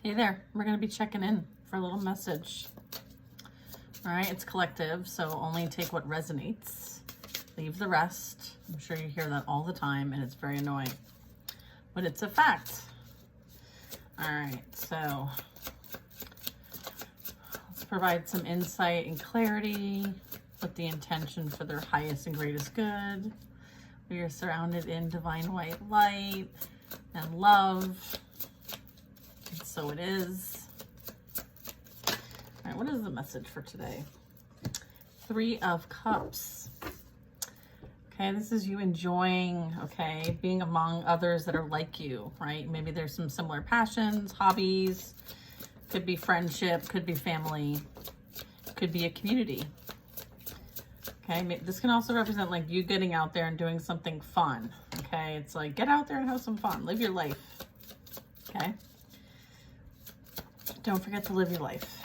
Hey there, we're going to be checking in for a little message. All right, it's collective, so only take what resonates. Leave the rest. I'm sure you hear that all the time, and it's very annoying. But it's a fact. All right, so let's provide some insight and clarity with the intention for their highest and greatest good. We are surrounded in divine white light and love. And so it is. All right, what is the message for today? 3 of Cups. Okay, this is you enjoying, okay, being among others that are like you, right? Maybe there's some similar passions, hobbies, could be friendship, could be family, could be a community. Okay, this can also represent like you getting out there and doing something fun. Okay, it's like get out there and have some fun, live your life. Okay, don't forget to live your life.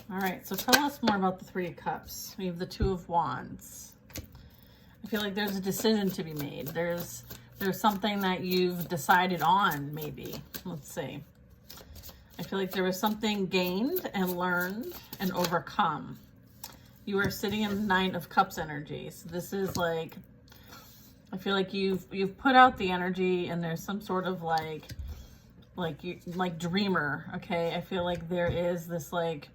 All right, so tell us more about the 3 of Cups. We have the 2 of Wands. I feel like there's a decision to be made. There's something that you've decided on, maybe. Let's see. I feel like there was something gained and learned and overcome. You are sitting in the 9 of Cups energy. So this is like, I feel like you've put out the energy and there's some sort of like dreamer, okay? I feel like there is this like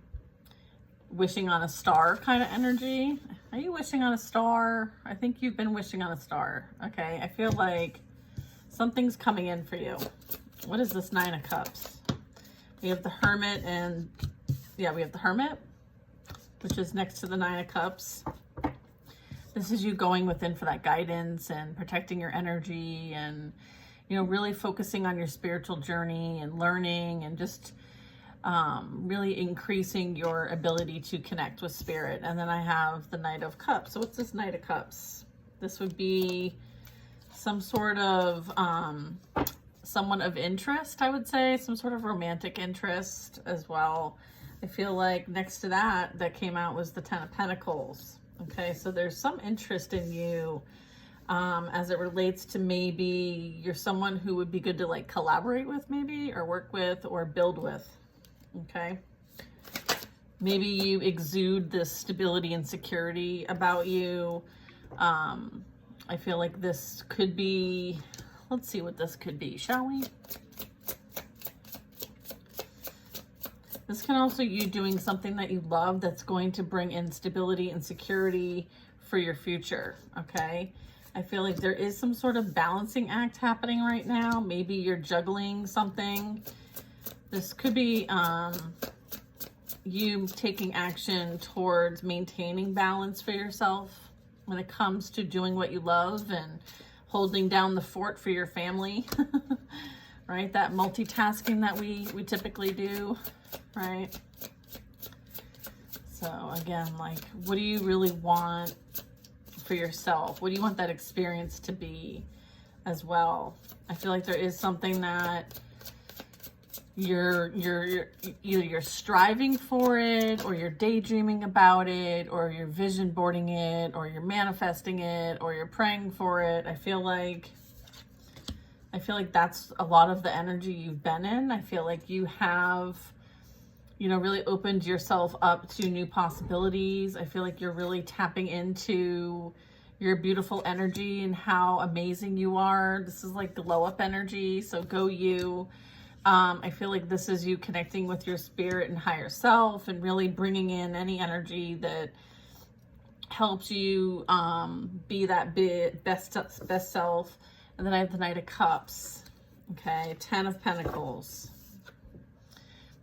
wishing on a star kind of energy. Are you wishing on a star? I think you've been wishing on a star, okay? I feel like something's coming in for you. What is this 9 of Cups? We have the Hermit and, yeah, we have the Hermit, which is next to the 9 of Cups. This is you going within for that guidance and protecting your energy and, you know, really focusing on your spiritual journey and learning and just really increasing your ability to connect with spirit. And then I have the Knight of Cups. So what's this Knight of Cups? This would be some sort of someone of interest, I would say, some sort of romantic interest as well. I feel like next to that came out was the 10 of Pentacles. Okay, so there's some interest in you as it relates to maybe you're someone who would be good to like collaborate with maybe or work with or build with. Okay, maybe you exude this stability and security about you. I feel like this could be, let's see what this could be, shall we? This can also you doing something that you love that's going to bring in stability and security for your future, okay? I feel like there is some sort of balancing act happening right now. Maybe you're juggling something. This could be you taking action towards maintaining balance for yourself when it comes to doing what you love and holding down the fort for your family, right? That multitasking that we typically do, right? So again, like, what do you really want for yourself? What do you want that experience to be as well? I feel like there is something that you're either you're striving for it or you're daydreaming about it or you're vision boarding it or you're manifesting it or you're praying for it. I feel like that's a lot of the energy you've been in. I feel like you have, you know, really opened yourself up to new possibilities. I feel like you're really tapping into your beautiful energy and how amazing you are. This is like glow up energy, so go you. I feel like this is you connecting with your spirit and higher self and really bringing in any energy that helps you be that best self. And then I have the Knight of Cups. Okay, 10 of Pentacles.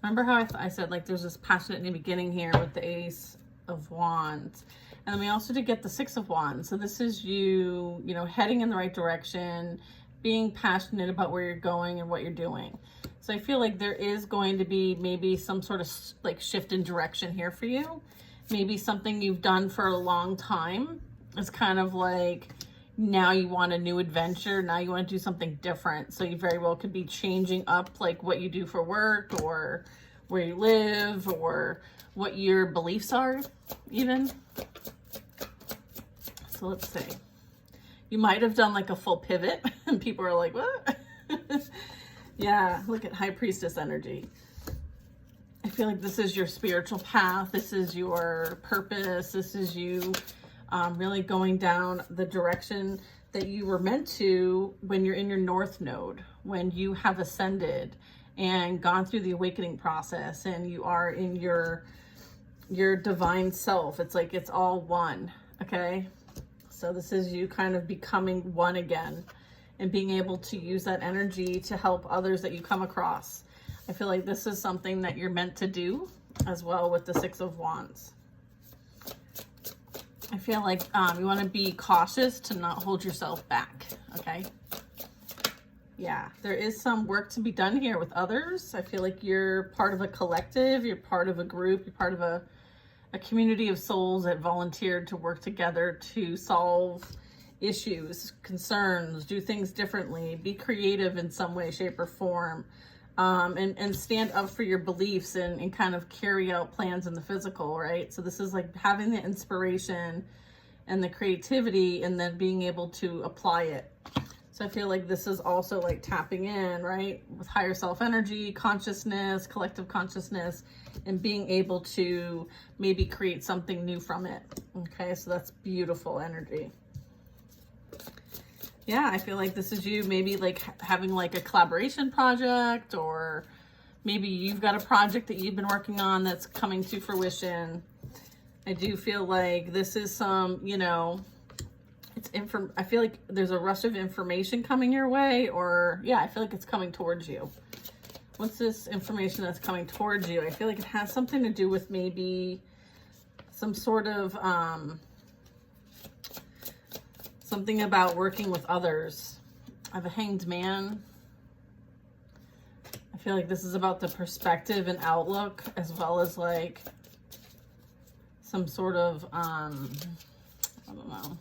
Remember how I said like there's this passionate in the beginning here with the Ace of Wands. And then we also did get the 6 of Wands. So this is you know, heading in the right direction, being passionate about where you're going and what you're doing. So I feel like there is going to be maybe some sort of like shift in direction here for you. Maybe something you've done for a long time. It's kind of like now you want a new adventure. Now you want to do something different. So you very well could be changing up like what you do for work or where you live or what your beliefs are even. So let's see. You might have done like a full pivot and people are like, what? Yeah, look at High Priestess energy. I feel like this is your spiritual path. This is your purpose. This is you really going down the direction that you were meant to when you're in your North Node, when you have ascended and gone through the awakening process and you are in your divine self. It's like it's all one, okay? So this is you kind of becoming one again and being able to use that energy to help others that you come across. I feel like this is something that you're meant to do as well with the Six of Wands. I feel like you want to be cautious to not hold yourself back, okay? Yeah, there is some work to be done here with others. I feel like you're part of a collective, you're part of a group, you're part of a community of souls that volunteered to work together to solve issues, concerns, do things differently, be creative in some way, shape, or form, and stand up for your beliefs and kind of carry out plans in the physical, right? So this is like having the inspiration and the creativity and then being able to apply it. So I feel like this is also like tapping in, right? With higher self energy, consciousness, collective consciousness, and being able to maybe create something new from it. Okay, so that's beautiful energy. Yeah, I feel like this is you maybe like having like a collaboration project, or maybe you've got a project that you've been working on that's coming to fruition. I do feel like this is some, you know, I feel like there's a rush of information coming your way, or yeah, I feel like it's coming towards you. What's this information that's coming towards you? I feel like it has something to do with maybe some sort of something about working with others. I have a Hanged Man. I feel like this is about the perspective and outlook, as well as like some sort of I don't know.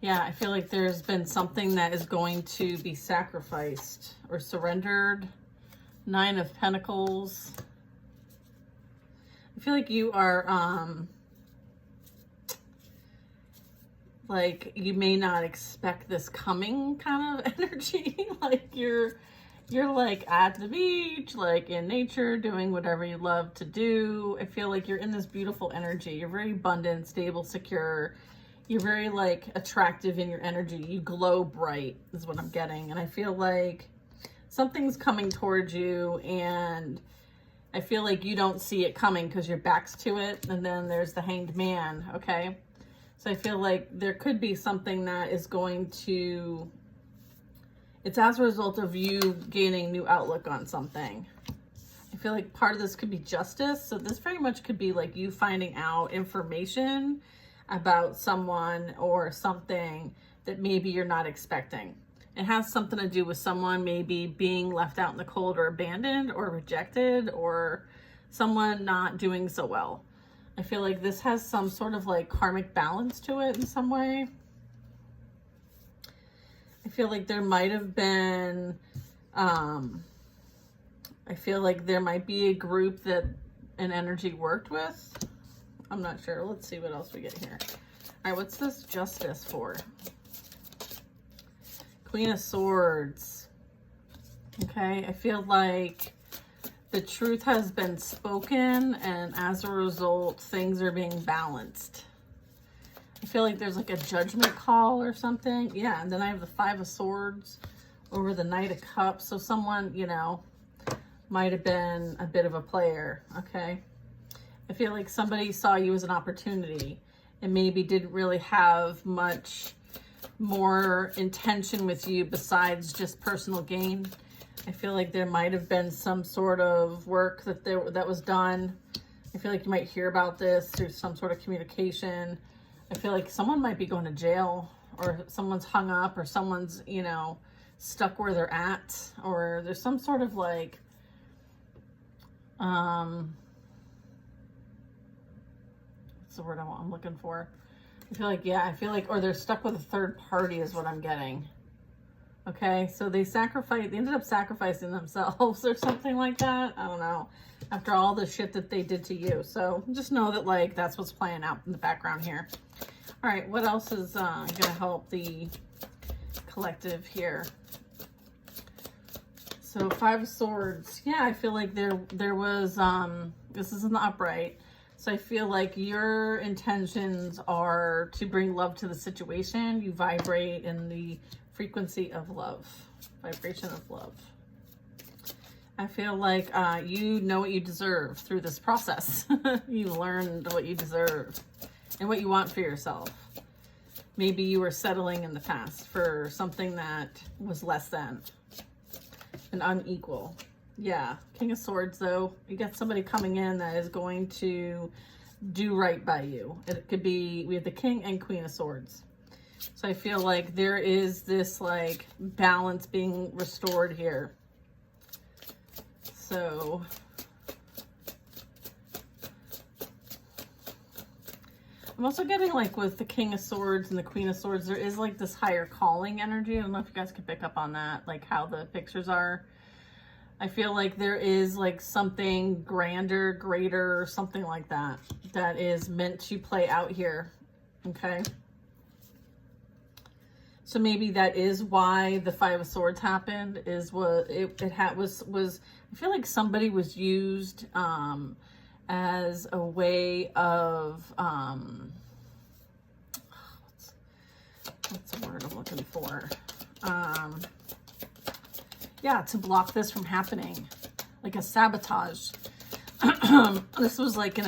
Yeah, I feel like there's been something that is going to be sacrificed or surrendered. Nine of Pentacles. I feel like you are, like you may not expect this coming kind of energy. Like you're like at the beach, like in nature, doing whatever you love to do. I feel like you're in this beautiful energy. You're very abundant, stable, secure. You're very like attractive in your energy. You glow bright is what I'm getting. And I feel like something's coming towards you and I feel like you don't see it coming because your back's to it. And then there's the Hanged Man, okay? So I feel like there could be something that is going to, it's as a result of you gaining new outlook on something. I feel like part of this could be justice. So this very much could be like you finding out information about someone or something that maybe you're not expecting. It has something to do with someone maybe being left out in the cold or abandoned or rejected, or someone not doing so well. I feel like this has some sort of like karmic balance to it in some way. I feel like there might have been, I feel like there might be a group that an energy worked with. I'm not sure. Let's see what else we get here. All right, what's this Justice for? Queen of Swords. Okay, I feel like the truth has been spoken, and as a result, things are being balanced. I feel like there's like a judgment call or something. Yeah, and then I have the Five of Swords over the Knight of Cups. So someone, you know, might have been a bit of a player, okay? I feel like somebody saw you as an opportunity and maybe didn't really have much more intention with you besides just personal gain. I feel like there might have been some sort of work that was done. I feel like you might hear about this through some sort of communication. I feel like someone might be going to jail, or someone's hung up, or someone's, you know, stuck where they're at, or there's some sort of like, what's the word I'm looking for? I feel like, yeah, I feel like, or they're stuck with a third party is what I'm getting. Okay, so they ended up sacrificing themselves or something like that. I don't know. After all the shit that they did to you. So just know that, like, that's what's playing out in the background here. All right, what else is going to help the collective here? So Five of Swords. Yeah, I feel like there was, this is in the upright. So I feel like your intentions are to bring love to the situation. You vibrate in the frequency of love, vibration of love. I feel like you know what you deserve through this process. You learned what you deserve and what you want for yourself. Maybe you were settling in the past for something that was less than and unequal. Yeah, King of Swords though. You got somebody coming in that is going to do right by you. It could be, we have the King and Queen of Swords. So I feel like there is this like balance being restored here. So I'm also getting like with the King of Swords and the Queen of Swords, there is like this higher calling energy. I don't know if you guys can pick up on that, like how the pictures are. I feel like there is like something grander, greater, something like that, that is meant to play out here. Okay. So maybe that is why the Five of Swords happened, is what it was, I feel like somebody was used as a way of, what's the word I'm looking for? Yeah, to block this from happening, like a sabotage. This was like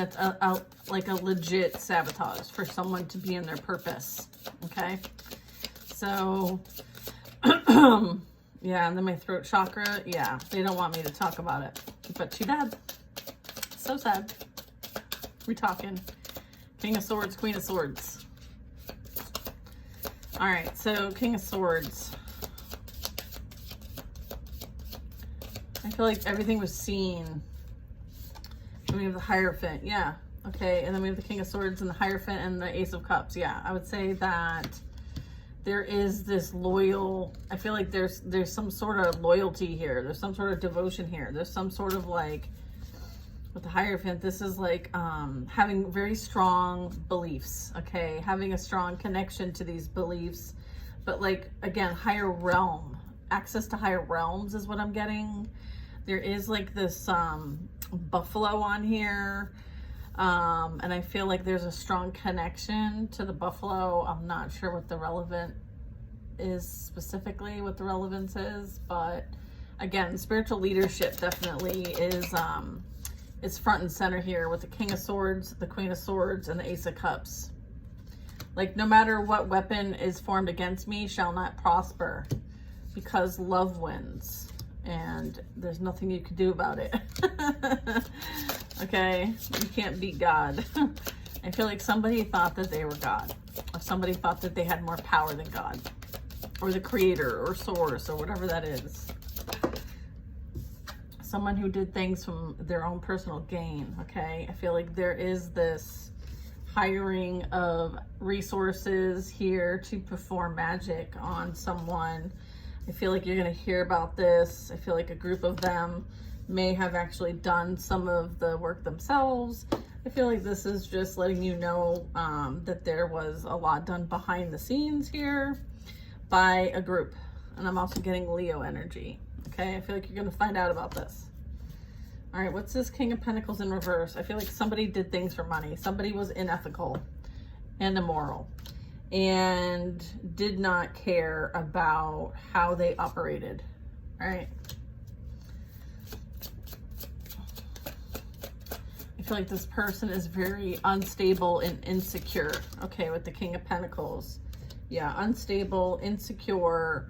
like a legit sabotage for someone to be in their purpose. Okay. So, yeah, and then my throat chakra, yeah, they don't want me to talk about it, but too bad. So sad. We're talking King of Swords, Queen of Swords. All right, so King of Swords. I feel like everything was seen. And we have the Hierophant, yeah, okay, and then we have the King of Swords and the Hierophant and the Ace of Cups, yeah. I would say that there is this loyal, I feel like there's some sort of loyalty here. There's some sort of devotion here. There's some sort of like, with the Hierophant, this is like having very strong beliefs, okay? Having a strong connection to these beliefs. But like, again, higher realm. Access to higher realms is what I'm getting. There is like this buffalo on here. And I feel like there's a strong connection to the buffalo. I'm not sure what the relevant is specifically, what the relevance is, but again, spiritual leadership definitely is front and center here with the King of Swords, the Queen of Swords, and the Ace of Cups. Like, no matter what weapon is formed against me shall not prosper, because love wins. And there's nothing you can do about it. Okay? You can't beat God. I feel like somebody thought that they were God. Or somebody thought that they had more power than God. Or the creator, or source, or whatever that is. Someone who did things from their own personal gain, okay? I feel like there is this hiring of resources here to perform magic on someone. I feel like you're going to hear about this. I feel like a group of them may have actually done some of the work themselves. I feel like this is just letting you know that there was a lot done behind the scenes here by a group. And I'm also getting Leo energy. Okay, I feel like you're going to find out about this. All right, what's this King of Pentacles in reverse? I feel like somebody did things for money. Somebody was unethical and immoral and did not care about how they operated. All right. I feel like this person is very unstable and insecure. Okay, with the King of Pentacles. Yeah, unstable, insecure,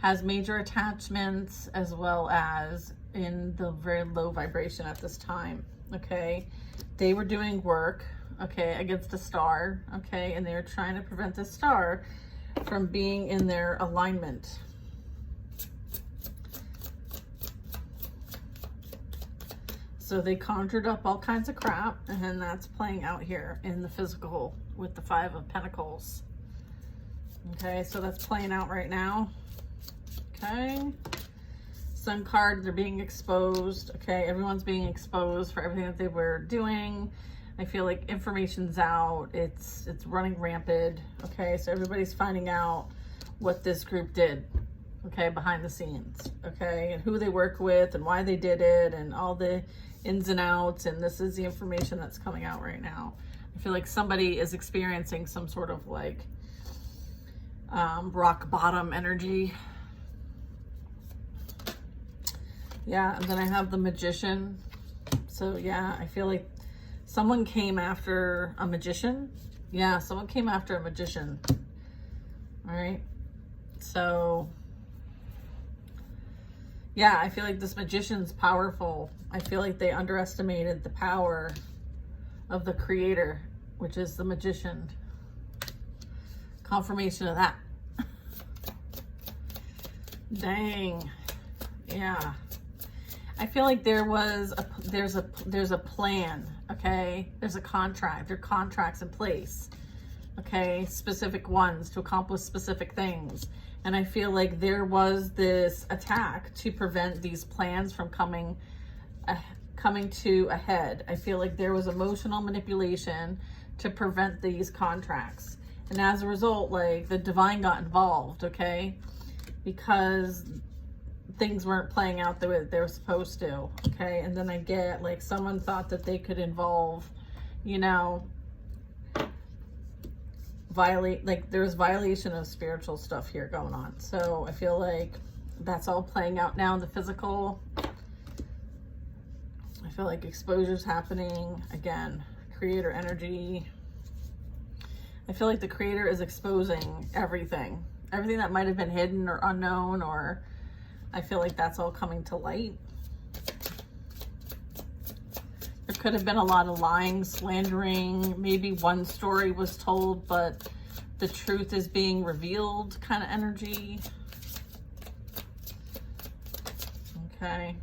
has major attachments, as well as in the very low vibration at this time. Okay, they were doing work, okay, against a star, okay, and they were trying to prevent the star from being in their alignment. So they conjured up all kinds of crap, and that's playing out here in the physical with the Five of Pentacles. Okay, so that's playing out right now. Okay, Sun card, they're being exposed. Okay, everyone's being exposed for everything that they were doing. I feel like information's out. It's running rampant. Okay, so everybody's finding out what this group did. okay, behind the scenes, okay, and who they work with and why they did it and all the ins and outs. And this is the information that's coming out right now. I feel like somebody is experiencing some sort of like rock bottom energy. Yeah, and then I have the Magician. So yeah, I feel like someone came after a magician. Yeah, someone came after a magician. All right. So yeah, I feel like this magician's powerful. I feel like they underestimated the power of the creator, which is the magician. Confirmation of that. Dang. Yeah. I feel like there's a plan, okay? There's a contract. There are contracts in place, okay? Specific ones to accomplish specific things. And I feel like there was this attack to prevent these plans from coming to a head. I feel like there was emotional manipulation to prevent these contracts. And as a result, like the divine got involved, okay? Because things weren't playing out the way that they were supposed to, okay? And then I get like someone thought that they could involve, you know, there's violation of spiritual stuff here going on. So I feel like that's all playing out now in the physical. I feel like exposure's happening again. Creator energy. I feel like the creator is exposing everything that might have been hidden or unknown, or I feel like that's all coming to light. There could have been a lot of lying, slandering. Maybe one story was told, but the truth is being revealed kind of energy. Okay.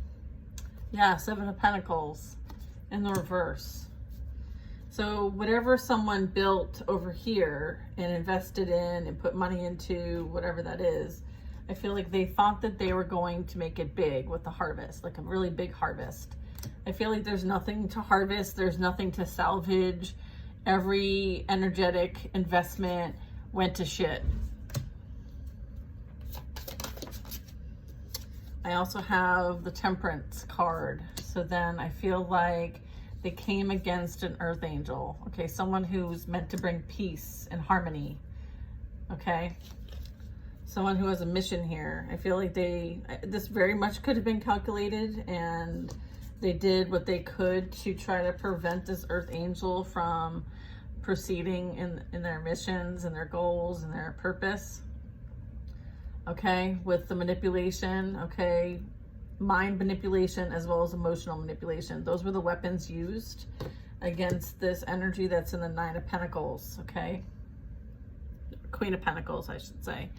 Yeah, Seven of Pentacles in the reverse. So whatever someone built over here and invested in and put money into, whatever that is, I feel like they thought that they were going to make it big with the harvest, like a really big harvest. I feel like there's nothing to harvest. There's nothing to salvage. Every energetic investment went to shit. I also have the Temperance card. So then I feel like they came against an earth angel. Okay, someone who's meant to bring peace and harmony. Okay. Someone who has a mission here. I feel like this very much could have been calculated, and they did what they could to try to prevent this earth angel from proceeding in their missions and their goals and their purpose. Okay, with the manipulation, okay, mind manipulation as well as emotional manipulation. Those were the weapons used against this energy that's in the Nine of Pentacles, okay? Queen of Pentacles, I should say.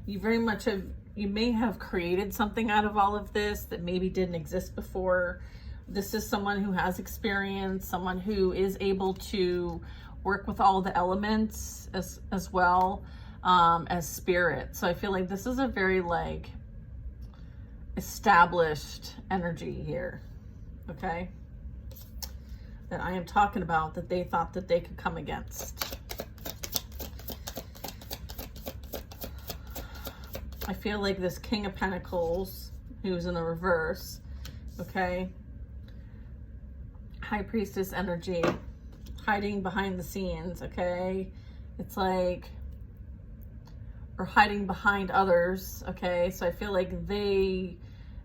You may have created something out of all of this that maybe didn't exist before. This is someone who has experience, someone who is able to work with all the elements as well as spirit. So I feel like this is a very like established energy here, okay? That I am talking about, that they thought that they could come against. I feel like this King of Pentacles, who's in the reverse, okay? High Priestess energy, hiding behind the scenes, okay? It's like, or hiding behind others, okay? So I feel like they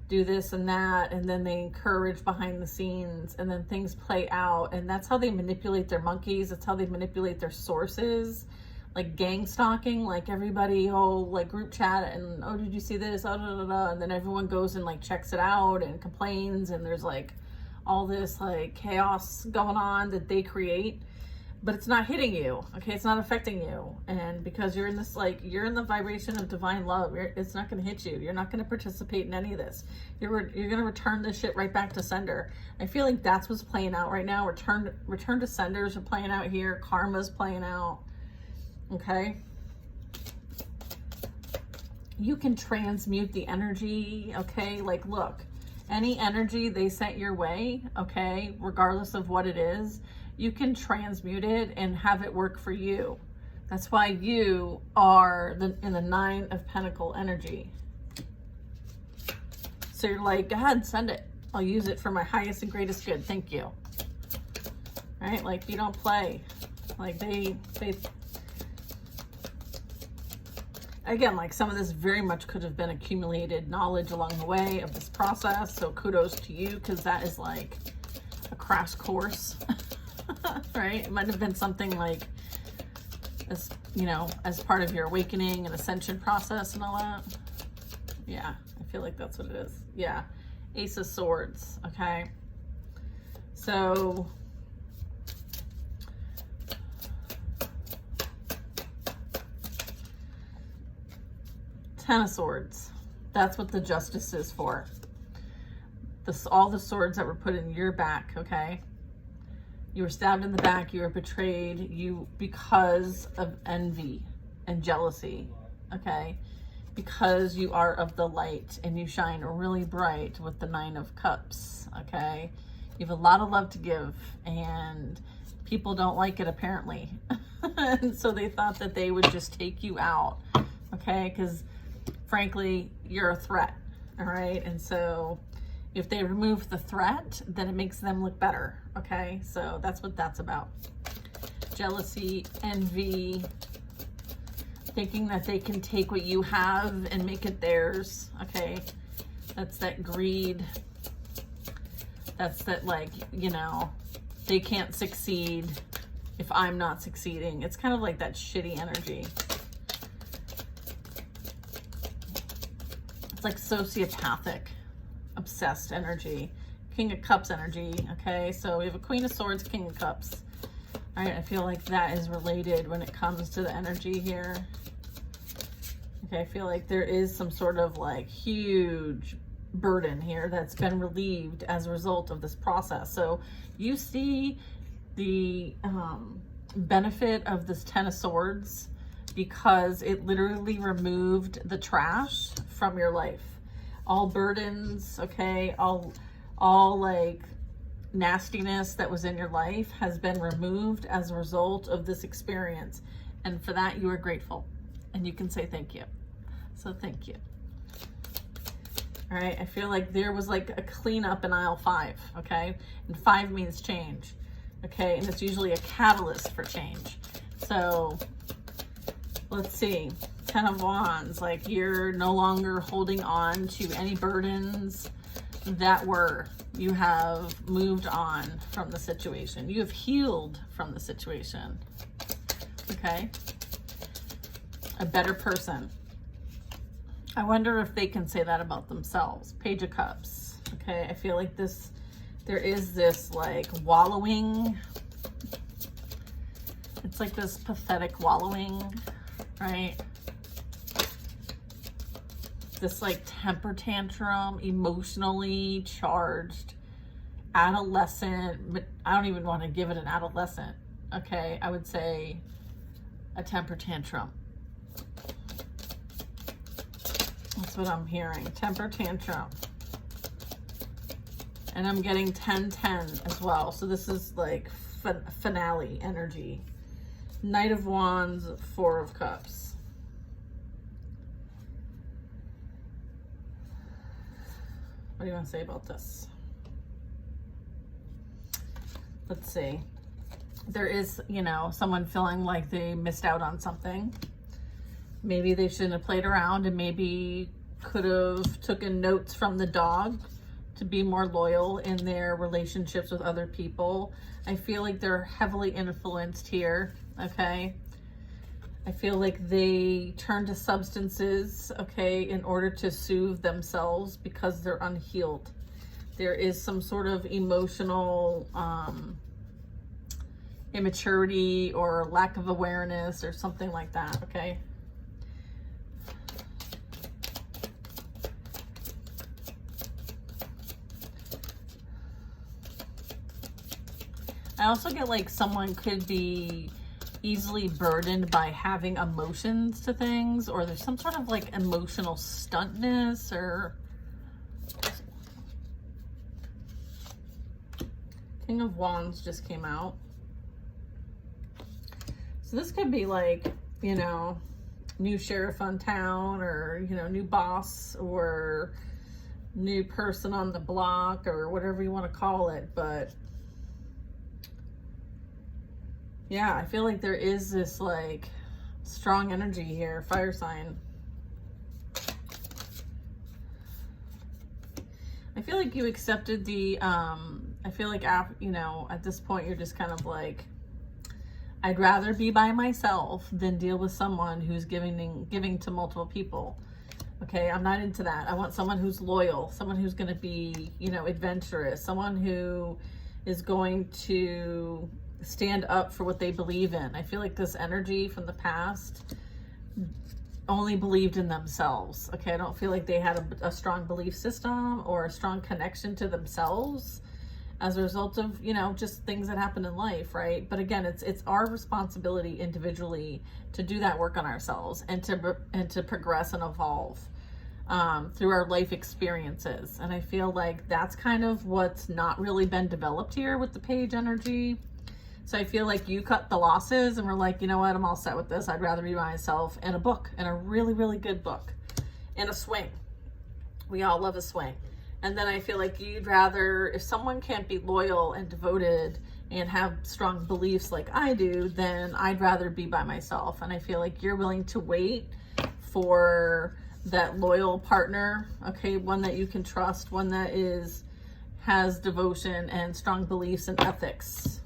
do this and that, and then they encourage behind the scenes, and then things play out, and that's how they manipulate their monkeys. That's how they manipulate their sources. Like gang stalking, like everybody, like group chat, and oh, did you see this? Oh, da, da, da. And then everyone goes and like checks it out and complains, and there's like all this like chaos going on that they create, but it's not hitting you, okay? It's not affecting you, and because you're in this, like, you're in the vibration of divine love, it's not going to hit you. You're not going to participate in any of this. You're going to return this shit right back to sender. I feel like that's what's playing out right now. Return to senders are playing out here. Karma's playing out. Okay, you can transmute the energy, okay? Like, look, any energy they sent your way, okay, regardless of what it is, you can transmute it and have it work for you. That's why you are in the Nine of Pentacles energy. So you're like, go ahead, send it. I'll use it for my highest and greatest good. Thank you. Right? Like, you don't play. Like, they again, like, some of this very much could have been accumulated knowledge along the way of this process. So kudos to you, because that is like a crash course, right? It might have been something like, as you know, as part of your awakening and ascension process and all that. Yeah, I feel like that's what it is. Yeah, Ace of Swords. Okay, so Ten of Swords. That's what the Justice is for. All the swords that were put in your back, okay? You were stabbed in the back, you were betrayed, because of envy and jealousy, okay? Because you are of the light and you shine really bright with the Nine of Cups, okay? You have a lot of love to give and people don't like it apparently. And so they thought that they would just take you out, okay? Because frankly, you're a threat, all right? And so if they remove the threat, then it makes them look better, okay? So that's what that's about. Jealousy, envy, thinking that they can take what you have and make it theirs, okay? That's that greed. That's that, like, you know, they can't succeed if I'm not succeeding. It's kind of like that shitty energy. It's like sociopathic, obsessed energy. King of Cups energy, okay? So we have a Queen of Swords, King of Cups. All right, I feel like that is related when it comes to the energy here. Okay, I feel like there is some sort of like huge burden here that's been relieved as a result of this process. So you see the benefit of this Ten of Swords because it literally removed the trash from your life. All burdens, okay, all like nastiness that was in your life has been removed as a result of this experience. And for that, you are grateful. And you can say thank you. So thank you. All right, I feel like there was like a cleanup in aisle 5, okay? And 5 means change, okay? And it's usually a catalyst for change. So let's see. 10 of Wands, like you're no longer holding on to any burdens that were. You have moved on from the situation. You have healed from the situation, okay? A better person. I wonder if they can say that about themselves. Page of Cups, okay? I feel like there is this like wallowing. It's like this pathetic wallowing, right? This like temper tantrum, emotionally charged adolescent, but I don't even want to give it an adolescent, okay? I would say a temper tantrum. That's what I'm hearing, temper tantrum. And I'm getting 10-10 as well. So this is like finale energy. Knight of Wands, 4 of Cups. What do you want to say about this? Let's see. There is, you know, someone feeling like they missed out on something. Maybe they shouldn't have played around and maybe could have taken notes from the dog to be more loyal in their relationships with other people. I feel like they're heavily influenced here, okay? I feel like they turn to substances, okay, in order to soothe themselves because they're unhealed. There is some sort of emotional immaturity or lack of awareness or something like that, okay? I also get like someone could be easily burdened by having emotions to things, or there's some sort of like emotional stuntness or... King of Wands just came out. So this could be like, you know, new sheriff on town, or, you know, new boss, or new person on the block or whatever you want to call it. But yeah, I feel like there is this like strong energy here, fire sign. I feel like you accepted the, I feel like, you know, at this point, you're just kind of like, I'd rather be by myself than deal with someone who's giving to multiple people. Okay, I'm not into that. I want someone who's loyal, someone who's going to be, you know, adventurous, someone who is going to stand up for what they believe in. I feel like this energy from the past only believed in themselves. Okay, I don't feel like they had a strong belief system or a strong connection to themselves as a result of, you know, just things that happen in life, right? But again, it's our responsibility individually to do that work on ourselves and to progress and evolve through our life experiences. And I feel like that's kind of what's not really been developed here with the page energy. So I feel like you cut the losses and we're like, you know what, I'm all set with this. I'd rather be myself in a book, and a really, really good book, in a swing. We all love a swing. And then I feel like you'd rather, if someone can't be loyal and devoted and have strong beliefs like I do, then I'd rather be by myself. And I feel like you're willing to wait for that loyal partner, okay, one that you can trust, one that has devotion and strong beliefs and ethics.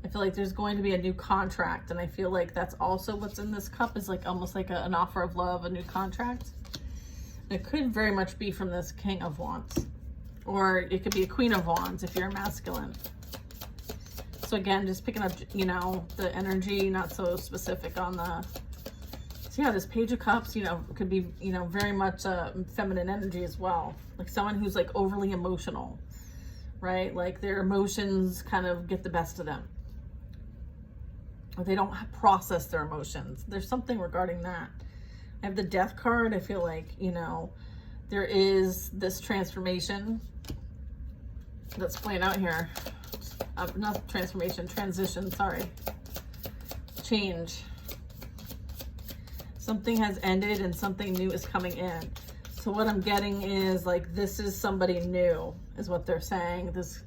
I feel like there's going to be a new contract, and I feel like that's also what's in this cup, is like almost like an offer of love, a new contract. It could very much be from this King of Wands, or it could be a Queen of Wands if you're masculine. So again, just picking up, you know, the energy, not so specific on the, so yeah, this Page of Cups, you know, could be, you know, very much feminine energy as well. Like someone who's like overly emotional, right? Like their emotions kind of get the best of them. Or they don't process their emotions. There's something regarding that. I have the Death card. I feel like, you know, there is this transformation that's playing out here. Not transformation, transition, sorry. Change. Something has ended and something new is coming in. So what I'm getting is like, this is somebody new, is what they're saying. This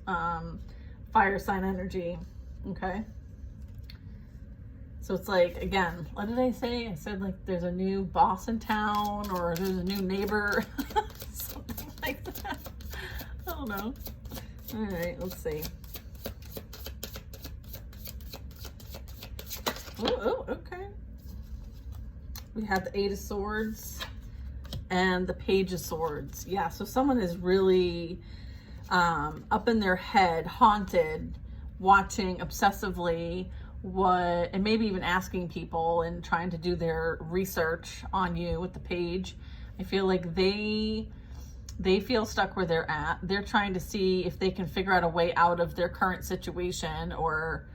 fire sign energy, okay? So it's like, again, what did I say? I said like there's a new boss in town, or there's a new neighbor, something like that. I don't know. All right, let's see. Oh, okay. We have the Eight of Swords and the Page of Swords. Yeah, so someone is really up in their head, haunted, watching obsessively what, and maybe even asking people and trying to do their research on you with the page. I feel like they feel stuck where they're at. They're trying to see if they can figure out a way out of their current situation or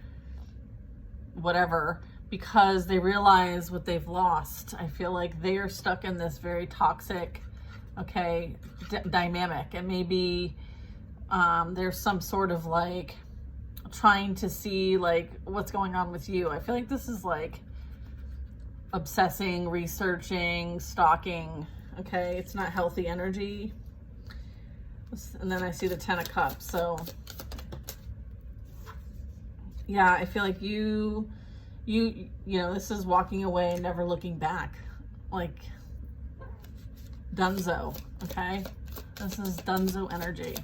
whatever, because they realize what they've lost. I feel like they are stuck in this very toxic, okay, dynamic. And maybe there's some sort of like trying to see like what's going on with you. I feel like this is like obsessing, researching, stalking, okay? It's not healthy energy. And then I see the Ten of Cups. So yeah, I feel like you know, this is walking away and never looking back. Like Dunzo, okay? This is Dunzo energy.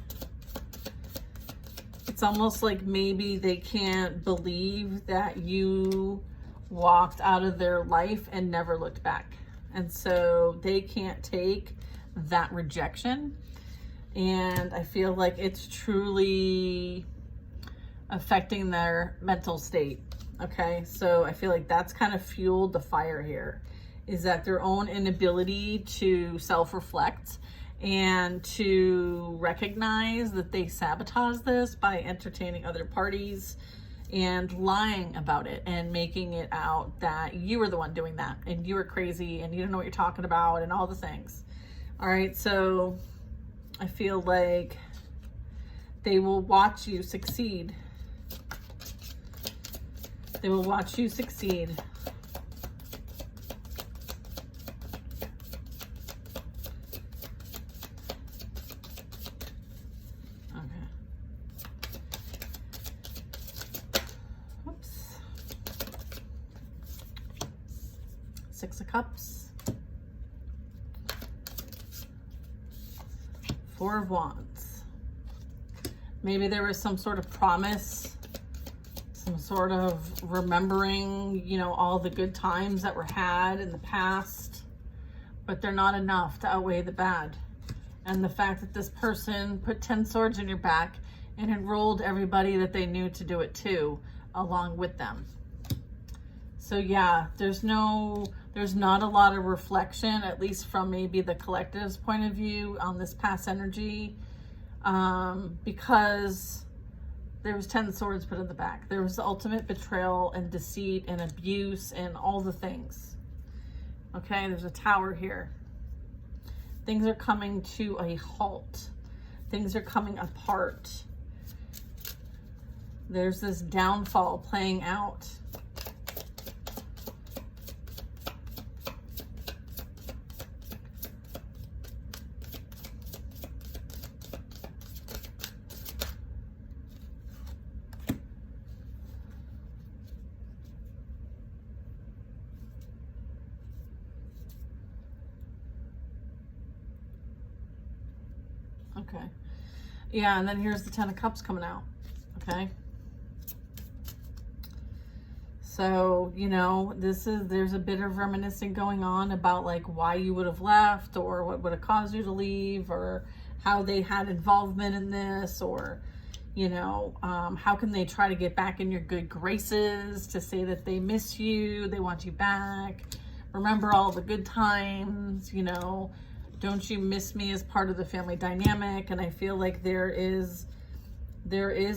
It's almost like maybe they can't believe that you walked out of their life and never looked back. And so they can't take that rejection. And I feel like it's truly affecting their mental state. Okay, so I feel like that's kind of fueled the fire here, is that their own inability to self-reflect and to recognize that they sabotage this by entertaining other parties and lying about it and making it out that you were the one doing that and you were crazy and you don't know what you're talking about and all the things. All right, so I feel like they will watch you succeed. They will watch you succeed. Six of Cups. Four of Wands. Maybe there was some sort of promise, some sort of remembering, you know, all the good times that were had in the past, but they're not enough to outweigh the bad. And the fact that this person put 10 swords in your back and enrolled everybody that they knew to do it too, along with them. So yeah, there's not a lot of reflection, at least from maybe the collective's point of view on this past energy, because there was 10 swords put in the back. There was the ultimate betrayal and deceit and abuse and all the things. Okay, there's a Tower here. Things are coming to a halt. Things are coming apart. There's this downfall playing out. Okay. Yeah, and then here's the Ten of Cups coming out. Okay. So, you know, there's a bit of reminiscing going on about like why you would have left, or what would have caused you to leave, or how they had involvement in this, or, you know, how can they try to get back in your good graces to say that they miss you, they want you back, remember all the good times, you know, don't you miss me as part of the family dynamic? And I feel like there is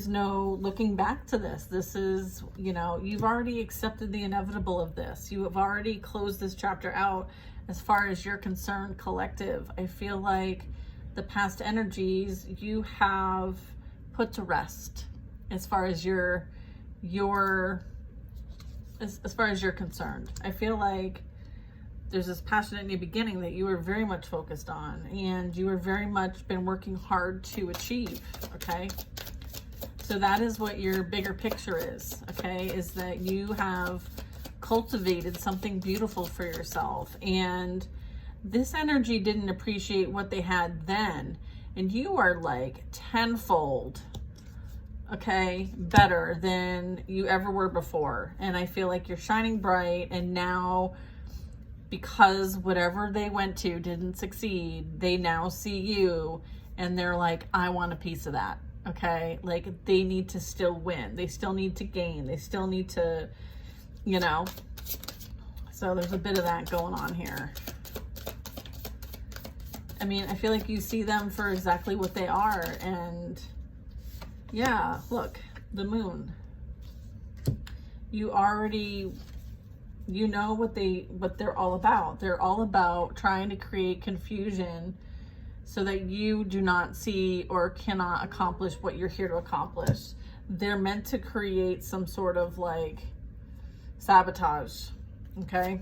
no looking back to this. This is, you know, you've already accepted the inevitable of this. You have already closed this chapter out as far as you're concerned, collective. I feel like the past energies you have put to rest as far as as far as you're concerned. I feel like there's this passionate new beginning that you were very much focused on, and you were very much been working hard to achieve. Okay. So that is what your bigger picture is, okay, is that you have cultivated something beautiful for yourself. And this energy didn't appreciate what they had then. And you are like tenfold, okay, better than you ever were before. And I feel like you're shining bright. And now, because whatever they went to didn't succeed, they now see you and they're like, I want a piece of that. Okay, like they need to still win. They still need to gain. They still need to, you know. So there's a bit of that going on here. I mean, I feel like you see them for exactly what they are. And yeah, look, the Moon. You already, you know what they're all about. They're all about trying to create confusion so that you do not see or cannot accomplish what you're here to accomplish. They're meant to create some sort of like sabotage, okay?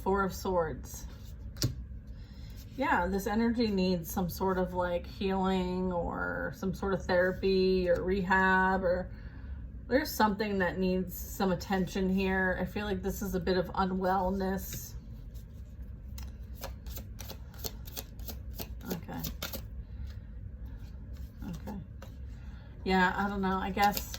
Four of Swords. Yeah, this energy needs some sort of like healing or some sort of therapy or rehab, or there's something that needs some attention here. I feel like this is a bit of unwellness. Okay. Okay. Yeah, I don't know. I guess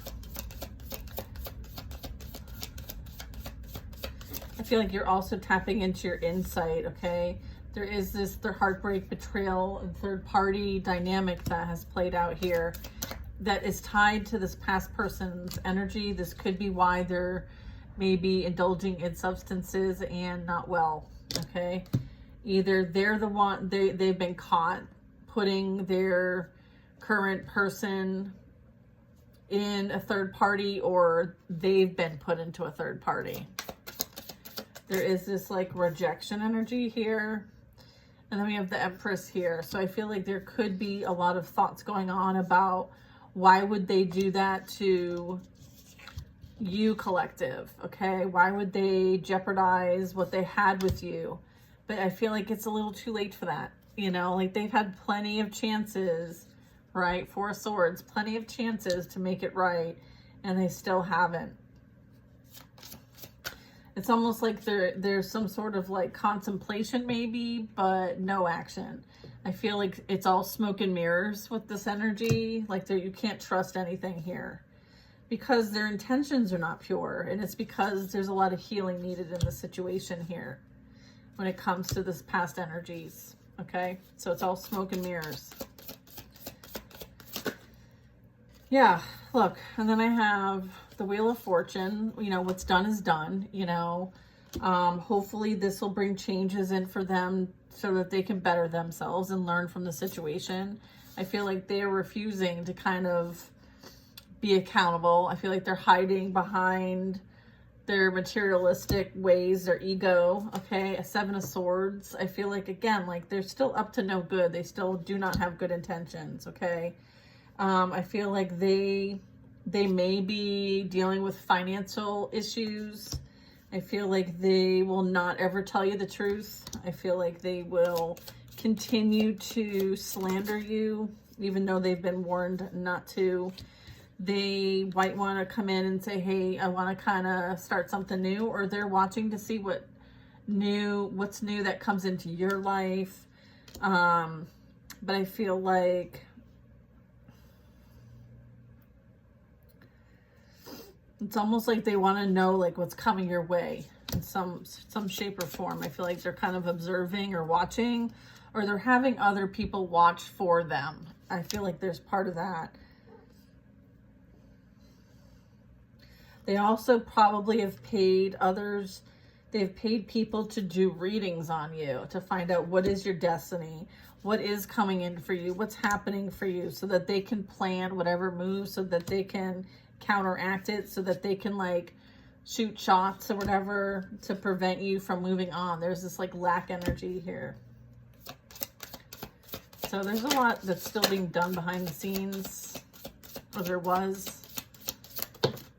I feel like you're also tapping into your insight, okay? There is the heartbreak, betrayal, and third party dynamic that has played out here that is tied to this past person's energy. This could be why they're maybe indulging in substances and not well, okay? Either they're the one, they've been caught putting their current person in a third party, or they've been put into a third party. There is this like rejection energy here. And then we have the Empress here. So I feel like there could be a lot of thoughts going on about why would they do that to you, collective, okay? Why would they jeopardize what they had with you? But I feel like it's a little too late for that. You know, like they've had plenty of chances right? Four of Swords, plenty of chances to make it right, and they still haven't. It's almost like there's some sort of like contemplation maybe, but no action. I feel like it's all smoke and mirrors with this energy. Like you can't trust anything here because their intentions are not pure. And it's because there's a lot of healing needed in the situation here when it comes to this past energies. Okay, so it's all smoke and mirrors. Yeah, look, and then I have the Wheel of Fortune. You know, what's done is done, you know. Hopefully this will bring changes in for them so that they can better themselves and learn from the situation. I feel like they're refusing to kind of be accountable. I feel like they're hiding behind their materialistic ways, their ego, okay? A Seven of Swords. I feel like, again, like they're still up to no good. They still do not have good intentions, okay? I feel like they may be dealing with financial issues. I feel like they will not ever tell you the truth. I feel like they will continue to slander you, even though they've been warned not to. They might want to come in and say, hey, I want to kind of start something new, or they're watching to see what's new that comes into your life. But I feel like it's almost like they want to know like what's coming your way in some shape or form. I feel like they're kind of observing or watching, or they're having other people watch for them. I feel like there's part of that. They also probably have paid others. They've paid people to do readings on you to find out what is your destiny, what is coming in for you, what's happening for you, so that they can plan whatever moves, so that they can counteract it, so that they can like shoot shots or whatever to prevent you from moving on. There's this like lack energy here. So there's a lot that's still being done behind the scenes, or there was.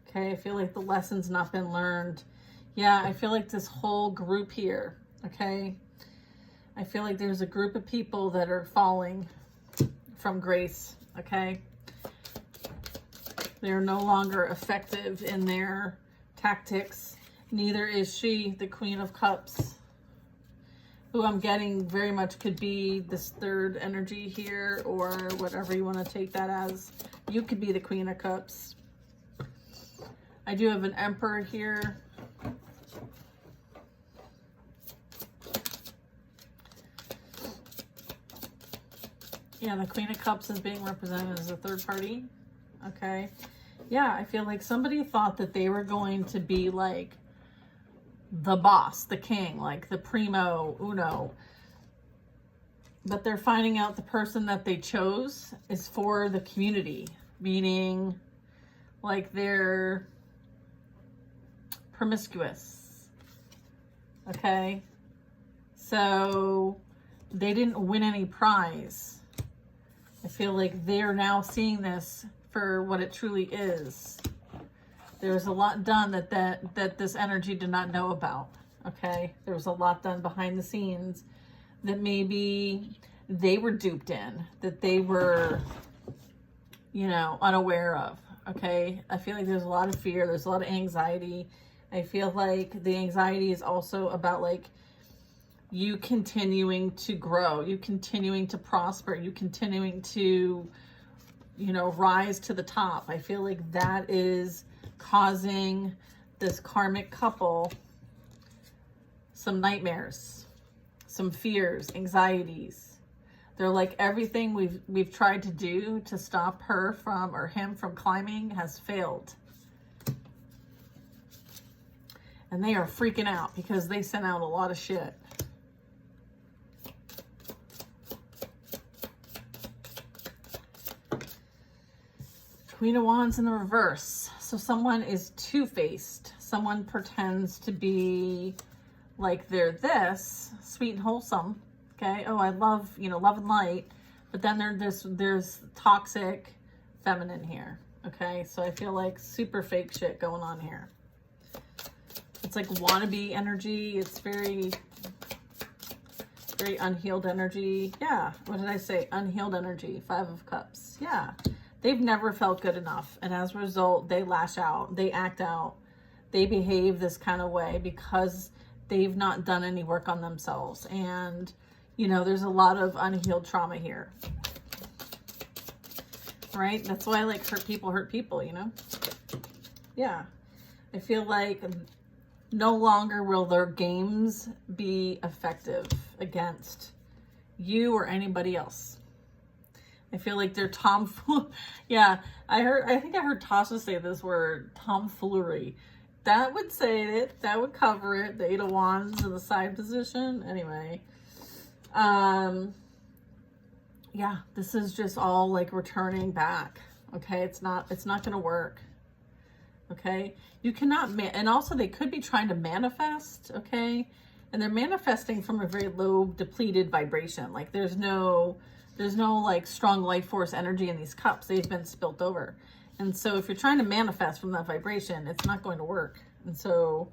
Okay, I feel like the lesson's not been learned. Yeah, I feel like this whole group here, okay? I feel like there's a group of people that are falling from grace, okay? They're no longer effective in their tactics. Neither is she, the Queen of Cups, who I'm getting very much could be this third energy here, or whatever you want to take that as. You could be the Queen of Cups. I do have an Emperor here. Yeah, the Queen of Cups is being represented as a third party. Okay. Yeah, I feel like somebody thought that they were going to be like the boss, the king, like the primo uno. But they're finding out the person that they chose is for the community, meaning like they're promiscuous. Okay. So they didn't win any prize. I feel like they're now seeing this for what it truly is. There's a lot done that this energy did not know about. Okay. There was a lot done behind the scenes that maybe they were duped in, that they were, you know, unaware of. Okay. I feel like there's a lot of fear. There's a lot of anxiety. I feel like the anxiety is also about like you continuing to grow, you continuing to prosper, you continuing to, you know, rise to the top. I feel like that is causing this karmic couple some nightmares, some fears, anxieties. They're like, everything we've tried to do to stop her from, or him from climbing has failed. And they are freaking out because they sent out a lot of shit. Queen of Wands in the reverse. So someone is two-faced. Someone pretends to be like they're this, sweet and wholesome. Okay. Oh, I love, you know, love and light. But then there's toxic feminine here. Okay. So I feel like super fake shit going on here. It's like wannabe energy. It's very Very unhealed energy. Yeah. What did I say? Unhealed energy. 5 of Cups. Yeah. They've never felt good enough. And as a result, they lash out. They act out. They behave this kind of way because they've not done any work on themselves. And, you know, there's a lot of unhealed trauma here. Right? That's why, like, hurt people, you know? Yeah. I feel like no longer will their games be effective against you or anybody else. I feel like they're tomfool. Yeah, I think I heard Tasha say this word, tomfoolery. That would say it. That would cover it. The 8 of Wands in the side position. Anyway. Yeah, this is just all like returning back. Okay, it's not going to work. Okay, you cannot, and also they could be trying to manifest, okay, and they're manifesting from a very low depleted vibration. Like there's no like strong life force energy in these cups. They've been spilt over. And so if you're trying to manifest from that vibration, it's not going to work. And so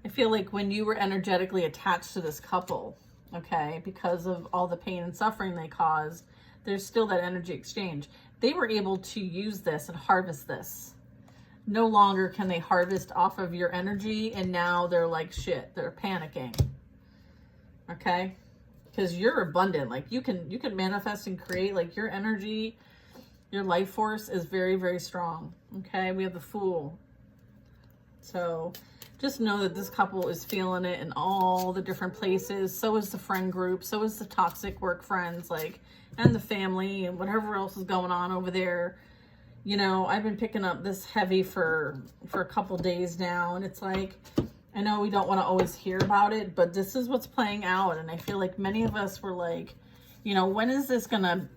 I feel like when you were energetically attached to this couple, okay, because of all the pain and suffering they caused, there's still that energy exchange. They were able to use this and harvest this. No longer can they harvest off of your energy, and now they're like shit. They're panicking. Okay? Because you're abundant. Like you can manifest and create. Like your energy, your life force is very, very strong. Okay? We have the Fool. So just know that this couple is feeling it in all the different places. So is the friend group. So is the toxic work friends, like, and the family and whatever else is going on over there. You know, I've been picking up this heavy for a couple days now, and it's like, I know we don't want to always hear about it, but this is what's playing out. And I feel like many of us were like, you know, when is this gonna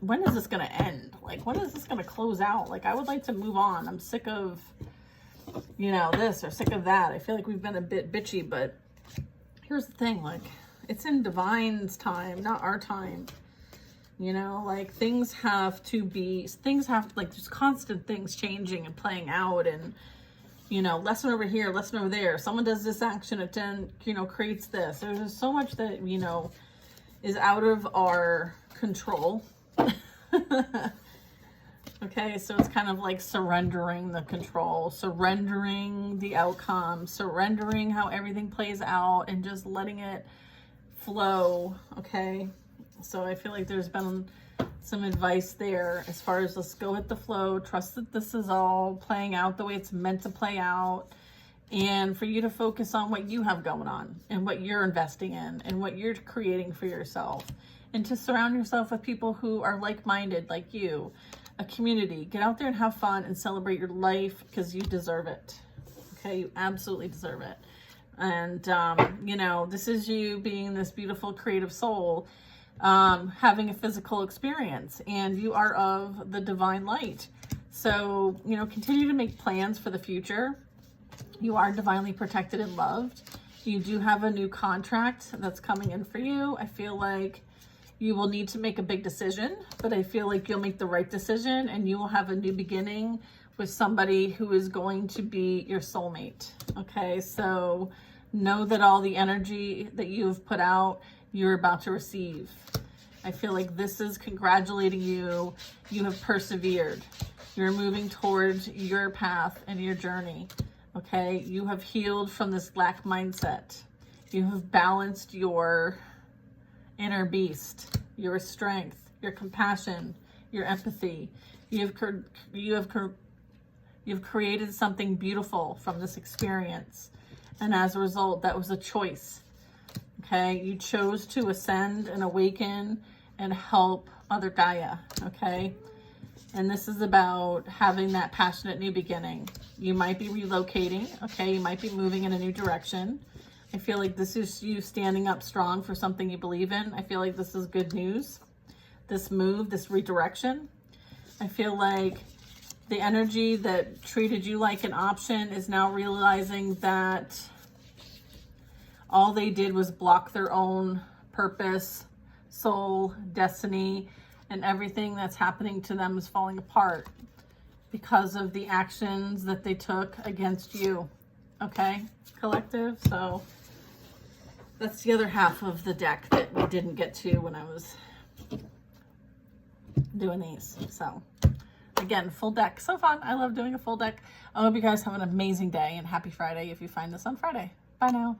end? Like, when is this gonna close out? Like, I would like to move on. I'm sick of, you know, this or sick of that. I feel like we've been a bit bitchy, but here's the thing, like, it's in Divine's time, not our time. You know, like things have, like there's constant things changing and playing out, and, you know, lesson over here, lesson over there. Someone does this action, it then, you know, creates this. There's just so much that, you know, is out of our control. Okay, so it's kind of like surrendering the control, surrendering the outcome, surrendering how everything plays out, and just letting it flow, okay? So I feel like there's been some advice there as far as let's go with the flow, trust that this is all playing out the way it's meant to play out, and for you to focus on what you have going on and what you're investing in and what you're creating for yourself, and to surround yourself with people who are like-minded like you, a community. Get out there and have fun and celebrate your life because you deserve it. Okay, you absolutely deserve it. And, you know, this is you being this beautiful creative soul, having a physical experience, and you are of the divine light. So, you know, continue to make plans for the future. You are divinely protected and loved. You do have a new contract that's coming in for you. I feel like you will need to make a big decision, but I feel like you'll make the right decision, and you will have a new beginning with somebody who is going to be your soulmate. Okay, so know that all the energy that you've put out, you're about to receive. I feel like this is congratulating you. You have persevered. You're moving towards your path and your journey. Okay, you have healed from this lack mindset. You have balanced your inner beast, your strength, your compassion, your empathy. You've created something beautiful from this experience. And as a result, that was a choice. Okay, you chose to ascend and awaken and help Mother Gaia, okay? And this is about having that passionate new beginning. You might be relocating, okay? You might be moving in a new direction. I feel like this is you standing up strong for something you believe in. I feel like this is good news. This move, this redirection. I feel like the energy that treated you like an option is now realizing that all they did was block their own purpose, soul, destiny, and everything that's happening to them is falling apart because of the actions that they took against you. Okay, collective? So That's the other half of the deck that we didn't get to when I was doing these. So again, full deck. So fun. I love doing a full deck. I hope you guys have an amazing day and happy Friday if you find this on Friday. Bye now.